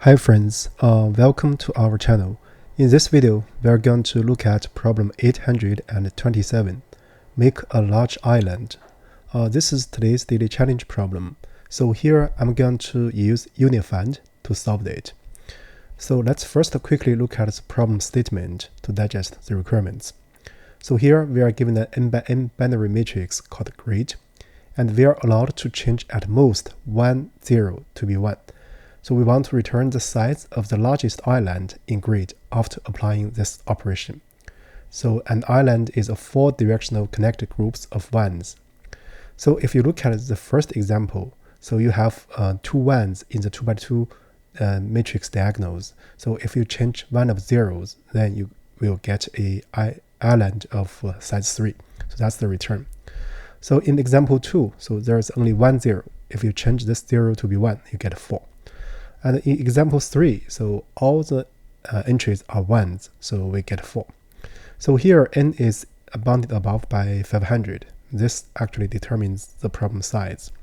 Hi friends, welcome to our channel. In this video, we are going to look at problem 827, make a large island. This is today's daily challenge problem. So here I'm going to use UniFind to solve it. So let's first quickly look at the problem statement to digest the requirements. So here we are given an n by n binary matrix called grid, and we are allowed to change at most 1, 0 to be 1. So we want to return the size of the largest island in grid after applying this operation. So an island is a 4 directional connected groups of ones. So if you look at the first example, so you have 2 ones in the 2 by 2 matrix diagonals. So if you change one of zeros, then you will get a island of size 3. So that's the return. So in example 2, so there's only 1 0. If you change this 0 to be 1, you get 4. And in example 3, so all the entries are ones, so we get 4. So here n is bounded above by 500. This actually determines the problem size.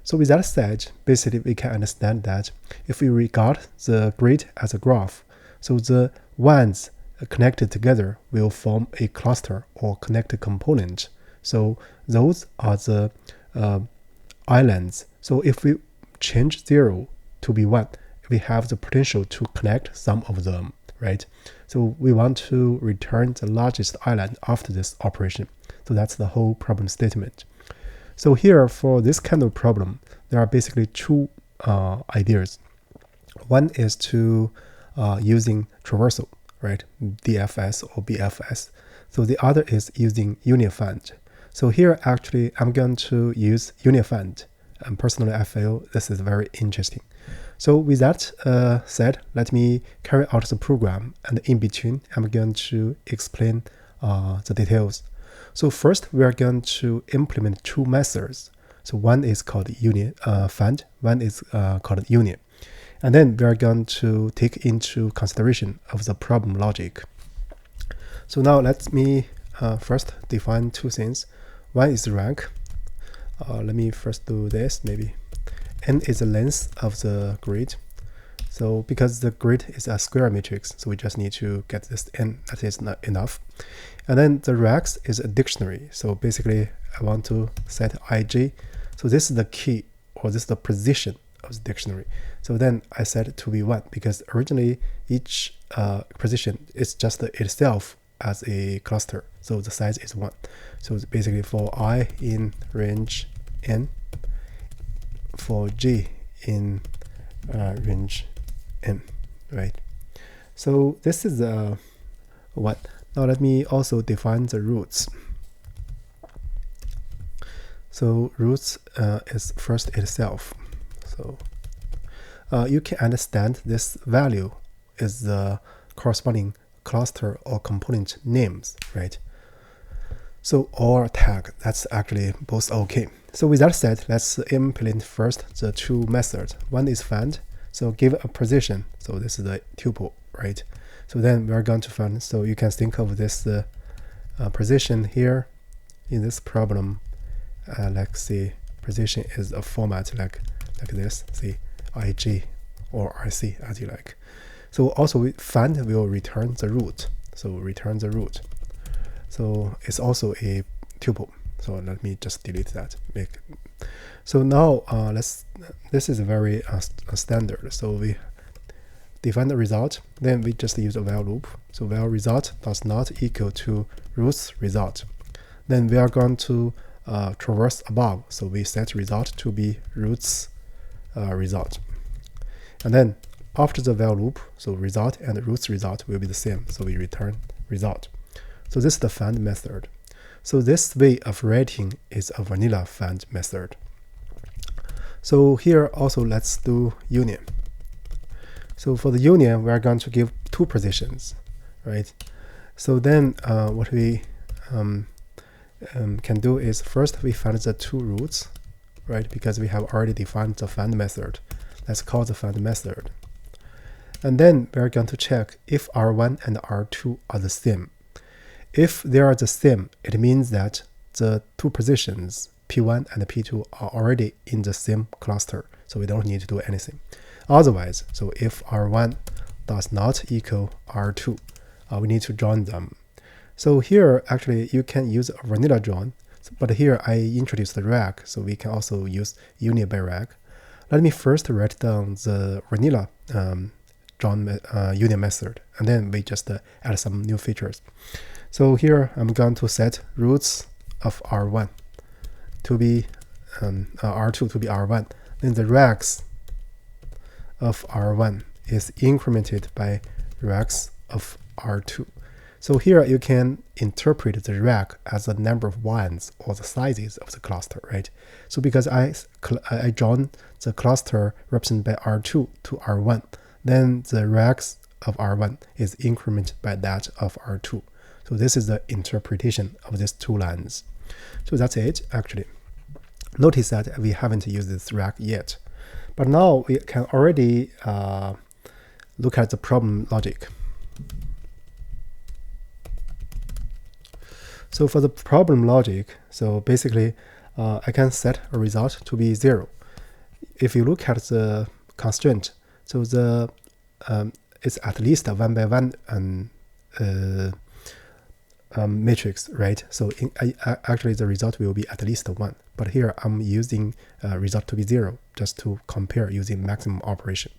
So with that said, basically we can understand that if we regard the grid as a graph, so the ones connected together will form a cluster or connected component. So those are the islands. So if we change 0 to be 1, we have the potential to connect some of them, right? So we want to return the largest island after this operation. So that's the whole problem statement. So here for this kind of problem, there are basically two ideas. One is to using traversal, right? DFS or BFS. So the other is using UniFind. So here actually I'm going to use UniFind. And personally, I feel this is very interesting. So with that said, let me carry out the program, and in between, I'm going to explain the details. So first, we are going to implement two methods. So one is called find, one is called union. And then we are going to take into consideration of the problem logic. So now let me first define two things. One is rank. Let me first do this, maybe. N is the length of the grid. So because the grid is a square matrix, so we just need to get this n, that is not enough. And then the rex is a dictionary. So basically I want to set ij. So this is the key, or this is the position of the dictionary. So then I set it to be 1 because originally each position is just itself as a cluster. So the size is 1. So it's basically for I in range n, for j in range n, right? So this is what. Now let me also define the roots. So roots is first itself. So you can understand this value is the corresponding cluster or component names, right? So or tag, that's actually both okay. So with that said, let's implement first the two methods. One is find, so give a position. So this is the tuple, right? So then we're going to find, so you can think of this position here in this problem. Like say position is a format like this, say ij or rc as you like. So also find will return the root. So return the root. So it's also a tuple. So let me just delete that. So now this is very standard. So we define the result, then we just use a while loop. So while result does not equal to roots result. Then we are going to traverse above. So we set result to be roots result. And then after the while loop, so result and roots result will be the same. So we return result. So this is the find method. So this way of writing is a vanilla find method. So here also let's do union. So for the union, we are going to give two positions, right? So then what we can do is first we find the two roots, right? Because we have already defined the find method. Let's call the find method. And then we are going to check if R1 and R2 are the same. If they are the same, it means that the two positions, P1 and P2, are already in the same cluster, so we don't need to do anything. Otherwise, so if R1 does not equal R2, we need to join them. So here, actually, you can use a vanilla join, but here I introduced the rag, so we can also use union by rag. Let me first write down the vanilla join union method, and then we just add some new features. So here I'm going to set roots of R1 to be R2 to be R1. Then the rags of R1 is incremented by rags of R2. So here you can interpret the rag as the number of ones or the sizes of the cluster, right? So because I join the cluster represented by R2 to R1, then the rags of R1 is incremented by that of R2. So this is the interpretation of these two lines. So that's it, actually. Notice that we haven't used this rag yet. But now we can already look at the problem logic. So for the problem logic, so basically I can set a result to be 0. If you look at the constraint, so the it's at least a 1 by 1 matrix, right? So actually the result will be at least 1. But here I'm using result to be 0 just to compare using maximum operation.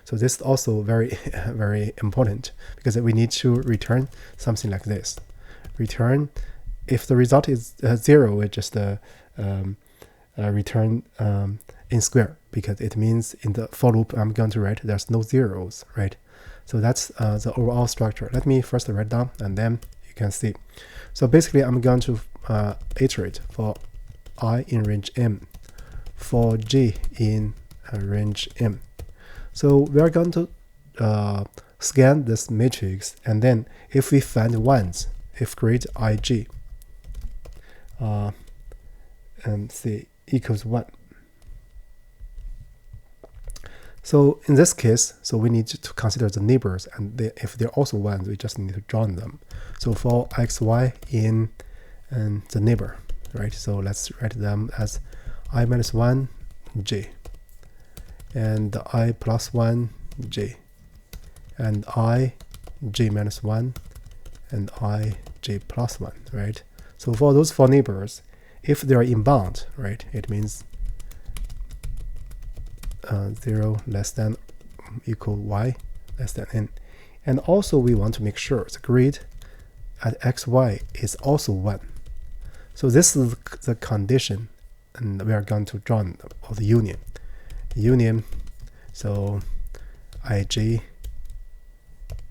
So this is also very, very important because we need to return something like this. Return, if the result is 0, we just return in square, because it means in the for loop I'm going to write there's no zeros, right? So that's the overall structure. Let me first write down and then you can see. So basically I'm going to iterate for I in range m, for j in range m. So we are going to scan this matrix, and then if we find ones, if grade ij and say equals 1. So in this case, so we need to consider the neighbors, and if they're also ones, we just need to join them. So for xy in the neighbor, right? So let's write them as I minus 1 j, and I plus 1 j, and I j minus 1, and I j plus 1, right? So for those 4 neighbors, if they are in bound, right, it means 0 less than equal y less than n. And also we want to make sure the grid at xy is also 1. So this is the condition, and we are going to join of the union. Union, so ij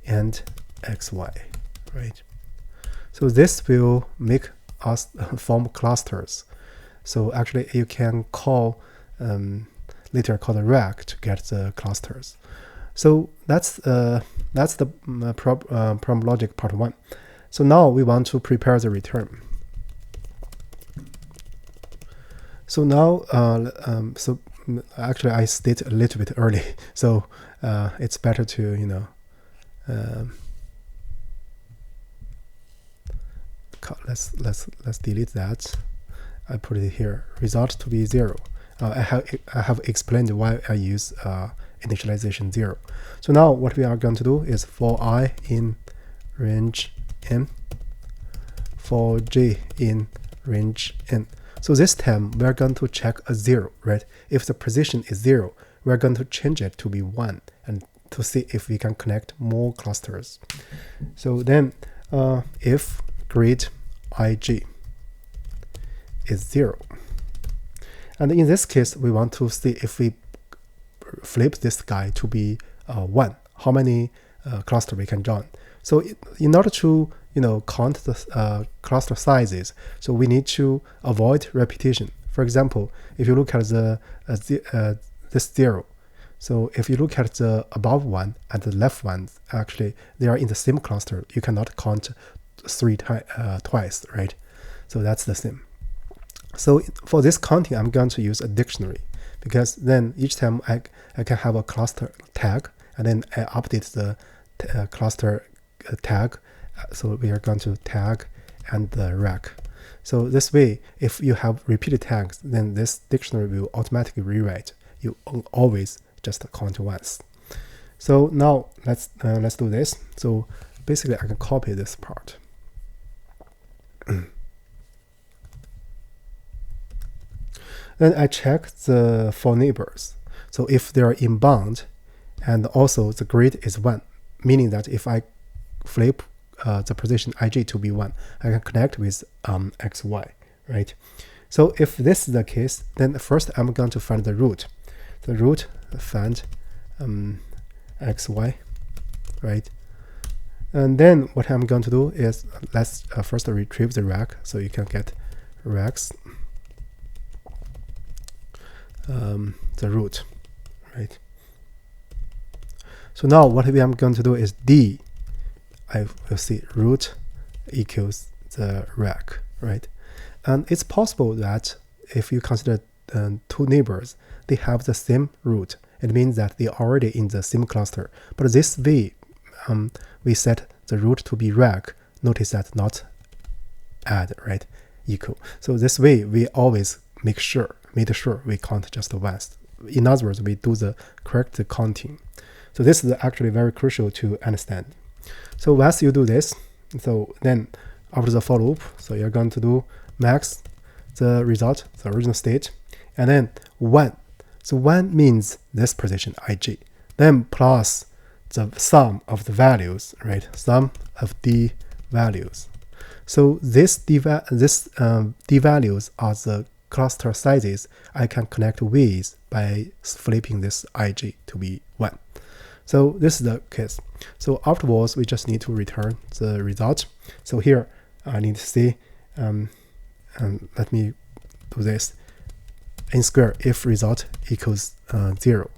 and xy, right? So this will make us form clusters. So actually you can call later call the rag to get the clusters. So that's the problem logic part 1. So now we want to prepare the return. So now so actually I stayed a little bit early, so it's better to let's delete that. I put it here, result to be 0. I have explained why I use initialization 0. So now what we are going to do is for I in range m, for j in range n. So this time we're going to check a 0, right? If the position is 0, we're going to change it to be 1 and to see if we can connect more clusters. So then if grid ij is 0, and in this case we want to see if we flip this guy to be 1, how many cluster we can join. So in order to count the cluster sizes, so we need to avoid repetition. For example, if you look at the this 0, so if you look at the above one and the left one, actually they are in the same cluster. You cannot count 3 twice, right? So that's the same. So for this counting, I'm going to use a dictionary, because then each time I can have a cluster tag, and then I update the cluster tag. So we are going to tag and the rag. So this way, if you have repeated tags, then this dictionary will automatically rewrite. You always just count once. So now let's do this. So basically I can copy this part. Then I check the for neighbors. So if they are in bound, and also the grid is 1, meaning that if I flip the position ij to be 1, I can connect with xy, right? So if this is the case, then first I'm going to find the root. The root find xy, right? And then what I'm going to do is let's first retrieve the rec, so you can get recs, the root, right? So now what we are going to do is d, I will see root equals the rec, right? And it's possible that if you consider two neighbors, they have the same root. It means that they are already in the same cluster. But this way, we set the root to be rec. Notice that not add, right? Equal. So this way, we always made sure we count just once. In other words, we do the correct counting. So this is actually very crucial to understand. So once you do this, so then after the for loop, so you're going to do max the result, the original state, and then 1. So 1 means this position ij, then plus the sum of the values, right? Sum of d values. So this d values are the cluster sizes I can connect with by flipping this ij to be 1. So this is the case. So afterwards, we just need to return the result. So here I need to see, let me do this in square if result equals 0.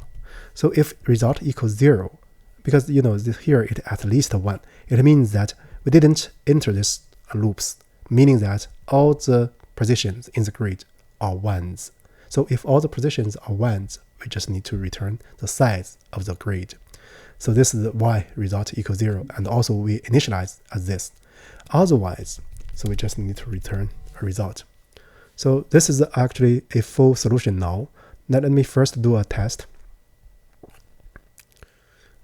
So if result equals 0, because you know here it at least 1, it means that we didn't enter this loops, meaning that all the positions in the grid are 1s. So if all the positions are 1s, we just need to return the size of the grid. So this is why result equals 0, and also we initialize as this. Otherwise, so we just need to return a result. So this is actually a full solution now. Now let me first do a test.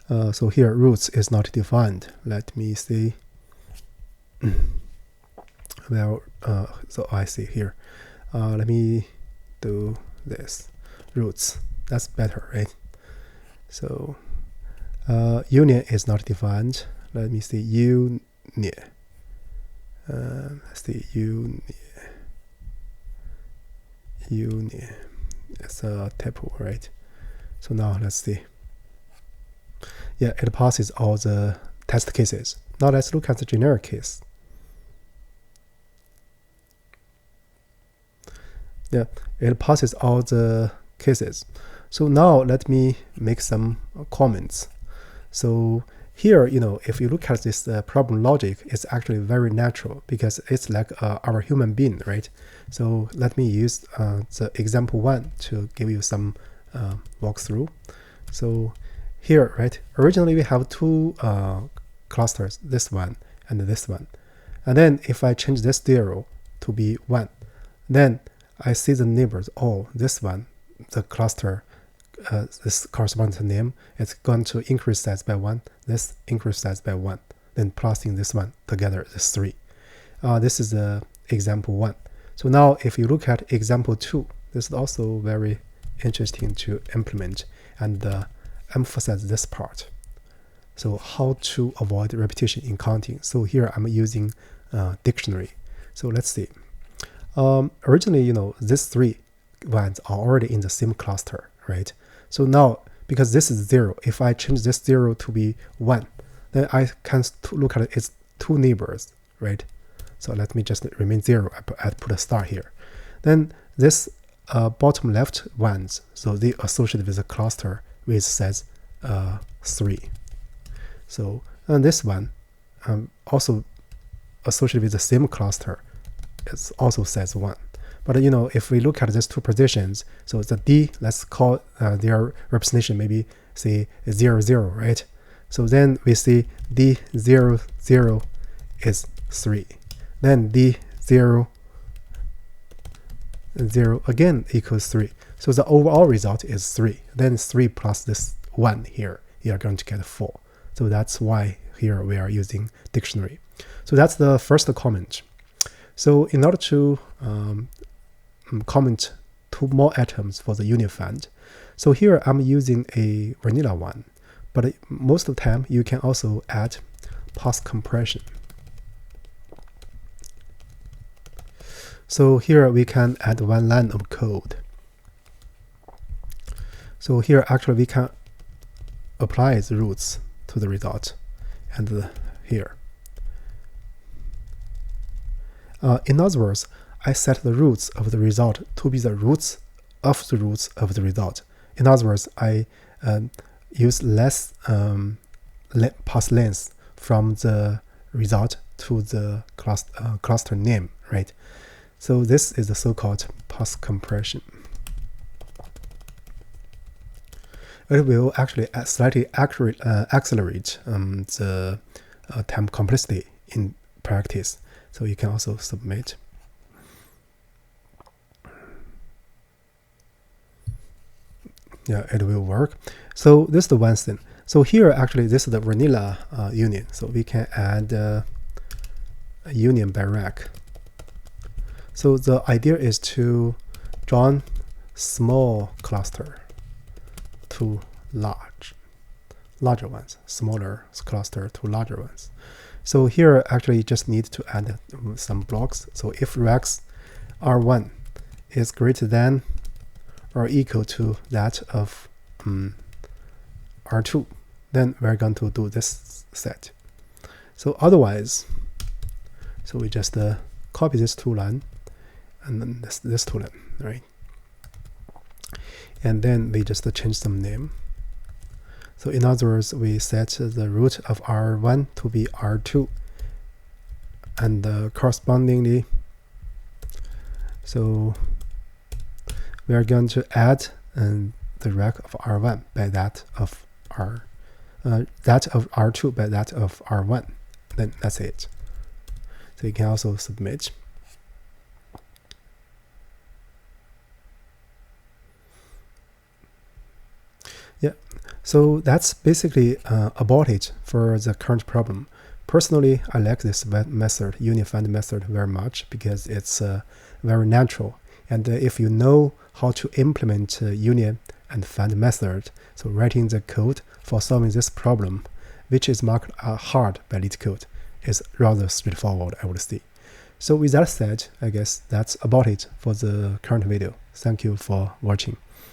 So here roots is not defined. Let me see. Well, so I see here. Let me do this. Roots. That's better, right? So union is not defined. Let me see union. Let's see union. It's a tuple, right? So now let's see. Yeah, it passes all the test cases. Now let's look at the generic case. Yeah, it passes all the cases. So now let me make some comments. So here, you know, if you look at this problem logic, it's actually very natural because it's like our human being, right? So let me use the example 1 to give you some walkthrough. So here, right, originally we have two clusters, this one and this one. And then if I change this 0 to be 1, then I see the neighbors, oh, this one, the cluster, this corresponds to name, it's going to increase size by 1, this increase size by 1, then plussing this one together is 3. This is example 1. So now if you look at example 2, this is also very interesting to implement and emphasize this part. So how to avoid repetition in counting. So here I'm using dictionary. So let's see. Originally, you know, these 3 ones are already in the same cluster, right? So now, because this is 0, if I change this 0 to be 1, then I can look at its 2 neighbors, right? So let me just remain 0. I put a star here. Then this bottom left ones, so they associated with a cluster with size 3. So and this one also associated with the same cluster. It's also size 1. But you know, if we look at these 2 positions, so the D, let's call their representation maybe say 0, 0, right? So then we see D 0, 0 is 3. Then D 0, 0 again equals 3. So the overall result is 3. Then 3 plus this 1 here, you are going to get 4. So that's why here we are using dictionary. So that's the first comment. So in order to comment 2 more items for the unit fund, so here I'm using a vanilla one, but most of the time you can also add post compression. So here we can add 1 line of code. So here actually we can apply the roots to the result, and here. In other words, I set the roots of the result to be the roots of the roots of the result. In other words, I use less path length from the result to the cluster name, right? So this is the so-called path compression. It will actually slightly accelerate the time complexity in practice. So you can also submit. Yeah, it will work. So this is the one thing. So here actually this is the vanilla union. So we can add a union by rack. So the idea is to join small cluster to larger ones, smaller cluster to larger ones. So here actually you just need to add some blocks. So if racks R1 is greater than or equal to that of R2, then we're going to do this set. So otherwise, so we just copy this 2 line and then this 2 line, right? And then we just change some name. So in other words, we set the root of R1 to be R2, and correspondingly, so we are going to add the rack of R1 by that of R2 by that of R1. Then that's it. So you can also submit. Yeah, so that's basically about it for the current problem. Personally, I like this method, union find method, very much because it's very natural. And if you know how to implement union and find method, so writing the code for solving this problem, which is marked hard by leetcode, is rather straightforward, I would say. So with that said, I guess that's about it for the current video. Thank you for watching.